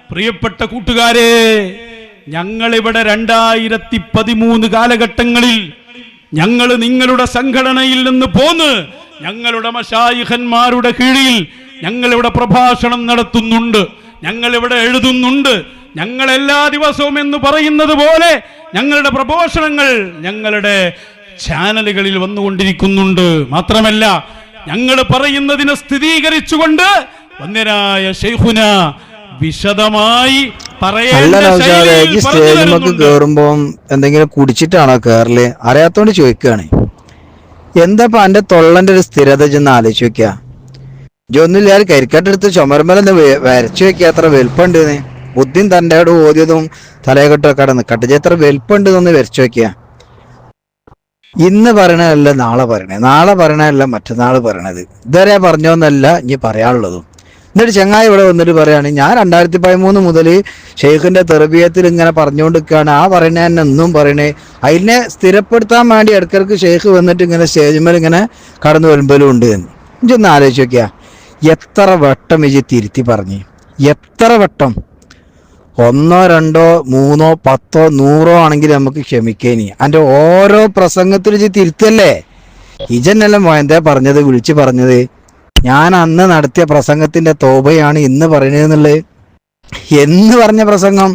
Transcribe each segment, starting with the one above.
പ്രിയപ്പെട്ട കൂട്ടുകാരെ, ഞങ്ങളിവിടെ 2013 കാലഘട്ടങ്ങളിൽ ഞങ്ങൾ നിങ്ങളുടെ സംഘടനയിൽ നിന്ന് പോന്ന് ഞങ്ങളുടെ മശായിഖന്മാരുടെ കീഴിൽ ഞങ്ങളിവിടെ പ്രഭാഷണം നടത്തുന്നുണ്ട്, ഞങ്ങളിവിടെ എഴുതുന്നുണ്ട്. ഞങ്ങൾ എല്ലാ ദിവസവും എന്ന് പറയുന്നത് പോലെ ഞങ്ങളുടെ പ്രഭാഷണങ്ങൾ ഞങ്ങളുടെ ചാനലുകളിൽ വന്നുകൊണ്ടിരിക്കുന്നുണ്ട്. മാത്രമല്ല, ഞങ്ങൾ പറയുന്നതിനെ സ്ഥിരീകരിച്ചുകൊണ്ട് വന്യരായ ശൈഖുന വിശദമായി കേറുമ്പോ എന്തെങ്കിലും കുടിച്ചിട്ടാണോ കേറല്? അറിയാത്തോണ്ട് ചോദിക്കുകയാണ്. എന്താ എന്റെ തൊള്ളന്റെ ഒരു സ്ഥിരത ചെന്ന് ആലോചിച്ച് വെക്ക. ഒന്നുമില്ലാതെ കരിക്കട്ടെടുത്ത് ചുമരമ്പലെന്ന് വരച്ചു വെക്കുക. അത്ര വലുപ്പുണ്ട്, ബുദ്ധിയും തൻ്റെ ഓദ്യതും തലയെക്കെട്ടൊക്കെ കടന്ന് കട്ടിച്ച് എത്ര വലുപ്പുണ്ട് എന്നൊന്ന് വരച്ചു വെക്കുക. ഇന്ന് പറയണതല്ല നാളെ പറയണേ, നാളെ പറയണതല്ല മറ്റന്നാൾ പറയണത്. ഇതുവരെ പറഞ്ഞോന്നല്ല ഇനി പറയാനുള്ളതും. എന്നിട്ട് ചങ്ങായി ഇവിടെ വന്നിട്ട് പറയാണ്, ഞാൻ 2013 മുതൽ ഷെയ്ഖിന്റെ തെർബിയത്തിൽ ഇങ്ങനെ പറഞ്ഞുകൊണ്ടിരിക്കുകയാണ്, ആ പറയണ തന്നെ എന്നും പറയണേ. അതിനെ സ്ഥിരപ്പെടുത്താൻ വേണ്ടി ഇടയ്ക്കിടയ്ക്ക് ഷെയ്ഖ് വന്നിട്ട് ഇങ്ങനെ സ്റ്റേജിന്മേൽ ഇങ്ങനെ കടന്നു വരുമ്പോഴും ഉണ്ട് എന്ന്. ഇതൊന്ന് ആലോചിച്ച് നോക്കിയ, എത്ര വട്ടം ഇജി തിരുത്തി പറഞ്ഞ്, എത്ര വട്ടം? 1, 2, 3, 10, 100 ആണെങ്കിൽ നമുക്ക് ക്ഷമിക്കേനി. അതിന്റെ ഓരോ പ്രസംഗത്തിലും ഇജി തിരുത്തല്ലേ? ഇജന്നെല്ലാം എന്താ പറഞ്ഞത്, വിളിച്ചു പറഞ്ഞത്? ഞാൻ അന്ന് നടത്തിയ പ്രസംഗത്തിന്റെ തോബയാണ് ഇന്ന് പറയുന്നതെന്നുള്ളത്. എന്ന് പറഞ്ഞ പ്രസംഗം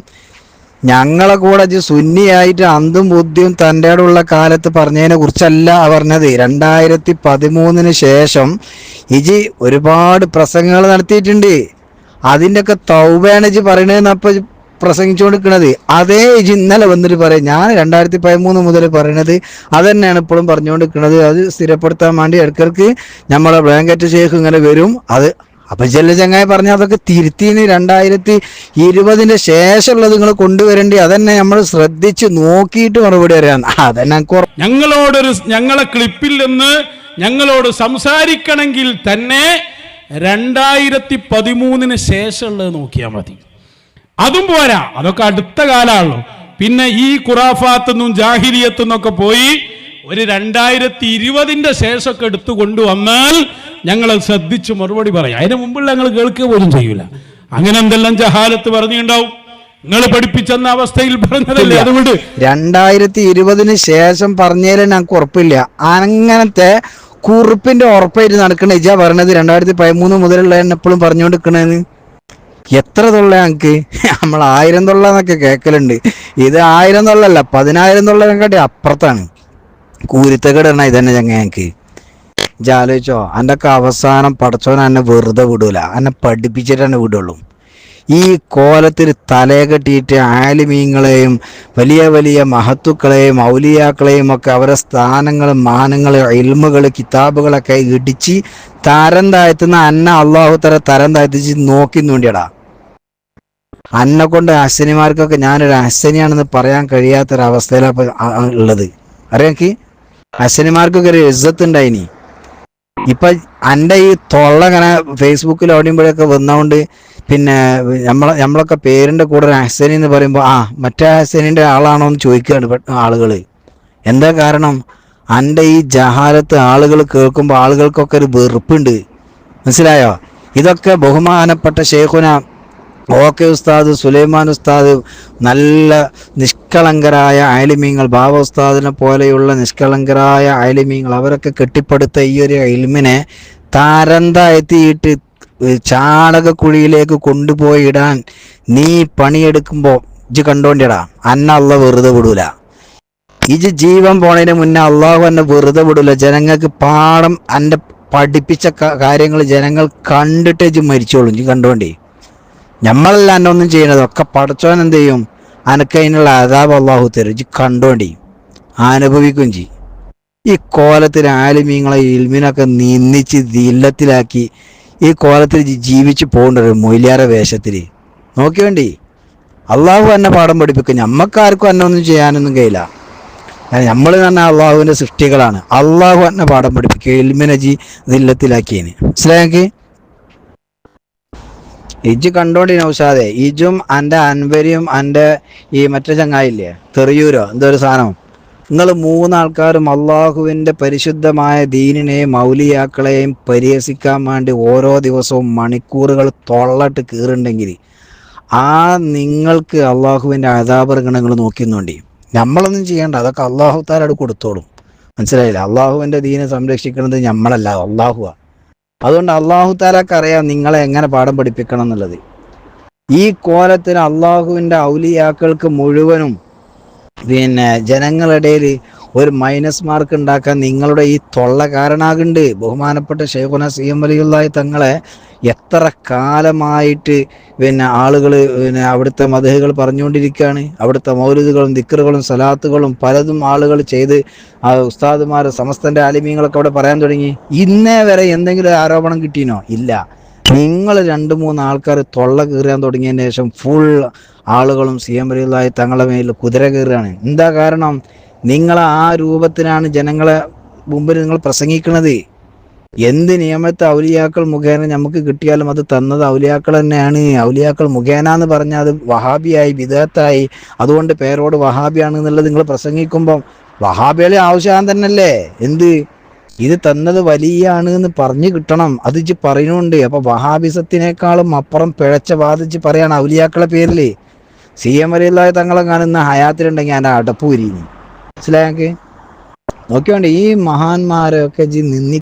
ഞങ്ങളെ കൂടെ സുന്നിയായിട്ട് അന്തും ബുദ്ധിയും തൻ്റെ ഉള്ള കാലത്ത് പറഞ്ഞതിനെ കുറിച്ചല്ല പറഞ്ഞത്. 2013 ശേഷം ഇജി ഒരുപാട് പ്രസംഗങ്ങൾ നടത്തിയിട്ടുണ്ട്. അതിൻ്റെയൊക്കെ തൗബയാണ് ഇജി പറയണതെന്ന് അപ്പൊ പ്രസംഗിച്ചുകൊണ്ടിരിക്കുന്നത്. അതേ ഇജി ഇന്നലെ വന്നിട്ട് പറയും, ഞാൻ 2013 മുതൽ പറയണത് അത് തന്നെയാണ് ഇപ്പോഴും പറഞ്ഞുകൊണ്ടിരിക്കുന്നത്. അത് സ്ഥിരപ്പെടുത്താൻ വേണ്ടി ഇടയ്ക്കിടയ്ക്ക് നമ്മളെ ബ്ലാങ്കറ്റ് ഷേഖ് ഇങ്ങനെ വരും. അത് അപ്പൊ ചെല്ല ചങ്ങായി പറഞ്ഞ അതൊക്കെ തിരുത്തിന് 2020 ശേഷമുള്ളത് നിങ്ങൾ കൊണ്ടുവരേണ്ടി. അതന്നെ നമ്മൾ ശ്രദ്ധിച്ച് നോക്കിയിട്ട് മറുപടി വരാൻ. അതന്നെ ഞങ്ങളെ ക്ലിപ്പിൽ നിന്ന് ഞങ്ങളോട് സംസാരിക്കണമെങ്കിൽ തന്നെ 2013 ശേഷമുള്ളത് നോക്കിയാൽ മതി. അതും പോരാ, അതൊക്കെ അടുത്ത കാലമാണല്ലോ. പിന്നെ ഈ ഖുറാഫാത്തുനിന്നും ജാഹിലിയത്തുനിന്നൊക്കെ പോയി ഒരു 2020 ശേഷമൊക്കെ എടുത്തു കൊണ്ടുവന്നാൽ ഞങ്ങൾ ശ്രദ്ധിച്ച് മറുപടി പറയാം. അതിന് മുമ്പുള്ള ഞങ്ങൾ കേൾക്കുക പോലും ചെയ്യൂല. അങ്ങനെ എന്തെല്ലാം ജഹാലത്ത് പറഞ്ഞിട്ടുണ്ടാവും. നിങ്ങൾ പഠിപ്പിച്ചെന്ന അവസ്ഥയിൽ പറഞ്ഞതല്ലേ. അതുകൊണ്ട് 2020 ശേഷം പറഞ്ഞാലും ഞങ്ങൾക്ക് ഉറപ്പില്ല. അങ്ങനത്തെ കുറിപ്പിന്റെ ഉറപ്പായിട്ട് നടക്കണ ഇജാ പറഞ്ഞത് 2013 മുതലുള്ള എപ്പോഴും പറഞ്ഞുകൊണ്ടിരിക്കണേന്ന്. എത്ര തൊള്ള ഞങ്ങൾക്ക്? നമ്മൾ 1000 തൊള്ള എന്നൊക്കെ കേൾക്കലുണ്ട്. ഇത് 1000 തൊള്ളല്ല, 10,000 തൊള്ളതിനെക്കാട്ടി അപ്പുറത്താണ് കൂരിത്തക്കെടണ ഇതന്നെ ചങ്ങ. ഞങ്ങൾക്ക് ആലോചിച്ചോ, എൻ്റെ ഒക്കെ അവസാനം പടച്ചോൻ എന്നെ വെറുതെ വിടൂല, എന്നെ പഠിപ്പിച്ചിട്ട് തന്നെ വിടുള്ളൂ. ഈ കോലത്തിൽ തലയെ കെട്ടിയിട്ട് ആലിമീങ്ങളെയും വലിയ വലിയ മഹത്തുക്കളെയും ഔലിയാക്കളെയും ഒക്കെ അവരെ സ്ഥാനങ്ങളും മാനങ്ങളും ഇൽമുകൾ കിതാബുകളൊക്കെ ഇടിച്ച് തരം താഴ്ത്തുന്ന അള്ളാഹു തരം താഴ്ത്തിച്ച് നോക്കിന്ന് വേണ്ടിയടാ. അന്നെ കൊണ്ട് അശ്വനിമാർക്കൊക്കെ ഞാനൊരു അശ്വനിയാണെന്ന് പറയാൻ കഴിയാത്തൊരവസ്ഥയിലാണ് ഉള്ളത്. അറിയാക്ക് അശ്വനിമാർക്കൊക്കെ ഒരു ഇസ്സത്ത് ഉണ്ടായിനി. ഇപ്പൊ എൻ്റെ ഈ തൊള്ള ഇങ്ങനെ ഫേസ്ബുക്കിൽ ഓടിയുമ്പോഴൊക്കെ വന്നതുകൊണ്ട് പിന്നെ നമ്മളൊക്കെ പേരിന്റെ കൂടെ ഒരു അഹ്സനി എന്ന് പറയുമ്പോൾ മറ്റേ അഹ്സനിന്റെ ആളാണോ എന്ന് ചോദിക്കുകയാണ് ആളുകൾ. എന്താ കാരണം? എൻ്റെ ഈ ജഹാലത്ത് ആളുകൾ കേൾക്കുമ്പോൾ ആളുകൾക്കൊക്കെ ഒരു വെറുപ്പുണ്ട്. മനസ്സിലായോ? ഇതൊക്കെ ബഹുമാനപ്പെട്ട ശൈഖുന ഓക്കെ ഉസ്താദ്, സുലൈമാൻ ഉസ്താദ്, നല്ല നിഷ്കളങ്കരായ ആലിമീങ്ങൾ, ബാബ ഉസ്താദിനെ പോലെയുള്ള നിഷ്കളങ്കരായ ആലിമീങ്ങൾ, അവരൊക്കെ കെട്ടിപ്പടുത്ത ഈ ഒരു ഇൽമിനെ താരന്തായെത്തിയിട്ട് ചാണകക്കുഴിയിലേക്ക് കൊണ്ടുപോയി ഇടാൻ നീ പണിയെടുക്കുമ്പോൾ ഇജ് കണ്ടോണ്ടിടാ, അല്ല വെറുതെ വിടൂല. ഇജ് ജീവൻ പോണതിന് മുന്നേ അള്ളാഹു എന്നെ വെറുതെ വിടൂല. ജനങ്ങൾക്ക് പാഠം എൻ്റെ പഠിപ്പിച്ച കാര്യങ്ങൾ ജനങ്ങൾ കണ്ടിട്ട് ഇജ് മരിച്ചോളൂ. ഇജ് കണ്ടോണ്ടി. നമ്മളല്ല എന്നെ ഒന്നും ചെയ്യണത്, ഒക്കെ പടച്ചോൻ എന്ത് ചെയ്യും? അനക്ക് അതിനുള്ള അദാബ് അള്ളാഹു തരും. ഇജ് കണ്ടോണ്ടി, അനുഭവിക്കും ചെയ്യും. ഈ കോലത്തിൽ ആലിമീങ്ങളെ ഇൽമിനൊക്കെ നിന്ദിച്ച് ദില്ലത്തിലാക്കി ഈ കോലത്തിൽ ജീവിച്ച് പോകേണ്ട ഒരു മൊയ്ലിയാര വേഷത്തിൽ നോക്കി വേണ്ടി. അള്ളാഹു എന്നെ പാഠം പഠിപ്പിക്കും. ഞമ്മക്കാർക്കും എന്നെ ഒന്നും ചെയ്യാനൊന്നും കഴിയില്ല. നമ്മൾ തന്നെ അള്ളാഹുവിൻ്റെ സൃഷ്ടികളാണ്. അള്ളാഹു എന്നെ പാഠം പഠിപ്പിക്കുക, ഇൽമിനെ ദില്ലത്തിലാക്കിയതിന്. മനസ്സിലാക്കി? ഇജ് കണ്ടോണ്ടി നൗഷാദെ, ഇജും എൻ്റെ അൻവരിയും എൻ്റെ ഈ മറ്റേ ചങ്ങായില്ലേ തെറിയൂരോ എന്തോ ഒരു സാധനം, നിങ്ങൾ 3 ആൾക്കാരും അള്ളാഹുവിൻ്റെ പരിശുദ്ധമായ ദീനിനെയും ഔലിയാക്കളെയും പരിഹസിക്കാൻ വേണ്ടി ഓരോ ദിവസവും മണിക്കൂറുകൾ തൊള്ളട്ട് കീറുണ്ടെങ്കിൽ ആ നിങ്ങൾക്ക് അള്ളാഹുവിൻ്റെ അദാബർഗണങ്ങൾ നോക്കിയെന്നുണ്ടി. നമ്മളൊന്നും ചെയ്യണ്ട, അതൊക്കെ അള്ളാഹു താല കൊടുത്തോളും. മനസ്സിലായില്ല? അള്ളാഹുവിൻ്റെ ദീനെ സംരക്ഷിക്കുന്നത് നമ്മളല്ല, അള്ളാഹുവാ. അതുകൊണ്ട് അള്ളാഹു താലാക്ക് അറിയാം നിങ്ങളെ എങ്ങനെ പാഠം പഠിപ്പിക്കണം എന്നുള്ളത്. ഈ കോലത്തിൽ അള്ളാഹുവിൻ്റെ ഔലിയാക്കൾക്ക് മുഴുവനും ജനങ്ങളിടയിൽ ഒരു മൈനസ് മാർക്ക് ഉണ്ടാക്കാൻ നിങ്ങളുടെ ഈ തൊള്ള കാരണാകുന്നുണ്ട്. ബഹുമാനപ്പെട്ട ശൈഖുന സി.എം. വലിയുള്ളാഹി തങ്ങളെ എത്ര കാലമായിട്ട് ആളുകൾ അവിടുത്തെ മദ്ഹുകൾ പറഞ്ഞുകൊണ്ടിരിക്കുകയാണ്. അവിടുത്തെ മൗലിദുകളും ദിക്റുകളും സലാത്തുകളും പലതും ആളുകൾ ചെയ്ത് ആ ഉസ്താദുമാർ സമസ്തൻ്റെ ആലിമീങ്ങളൊക്കെ അവിടെ പറയാൻ തുടങ്ങി. ഇന്നേ വരെ എന്തെങ്കിലും ആരോപണം കിട്ടിയോ? ഇല്ല. നിങ്ങൾ 2-3 ആൾക്കാർ തൊള്ള കീറാൻ തുടങ്ങിയതിന് ശേഷം ഫുൾ ആളുകളും സി.എം. വലിയുള്ളാഹി തങ്ങളുടെ മേലിൽ കുതിര കീറുകയാണ്. എന്താ കാരണം? നിങ്ങൾ ആ രൂപത്തിനാണ് ജനങ്ങളെ മുമ്പിൽ നിങ്ങൾ പ്രസംഗിക്കുന്നത്. എന്ത് നിയമത്തെ ഔലിയാക്കൾ മുഖേന നമുക്ക് കിട്ടിയാലും അത് തന്നത് ഔലിയാക്കൾ തന്നെയാണ്. ഔലിയാക്കൾ മുഖേന എന്ന് പറഞ്ഞാൽ അത് വഹാബിയായി, ബിദഅത്തായി. അതുകൊണ്ട് പേരോട് വഹാബിയാണ് എന്നുള്ളത് നിങ്ങൾ പ്രസംഗിക്കുമ്പം വഹാബികളെ ആവശ്യം തന്നെയല്ലേ? എന്ത് ഇത് തന്നത് വലിയാണ് എന്ന് പറഞ്ഞു കിട്ടണം. അത് ഇജ്ജ് പറയുന്നുണ്ട്. അപ്പൊ വഹാബിസത്തിനേക്കാളും അപ്പുറം പിഴച്ച വാദിച്ച് പറയാണ് ഔലിയാക്കളെ പേരിൽ. സി.എം. വലിയുള്ളാഹി തങ്ങളെ കാണുന്ന ഹയാത്തിലുണ്ടെങ്കിൽ എൻ്റെ അടപ്പൂരിനി. മനസ്സിലായെങ്കിൽ നോക്കിയോണ്ട് ഈ മഹാന്മാരെയൊക്കെ നിന്ദി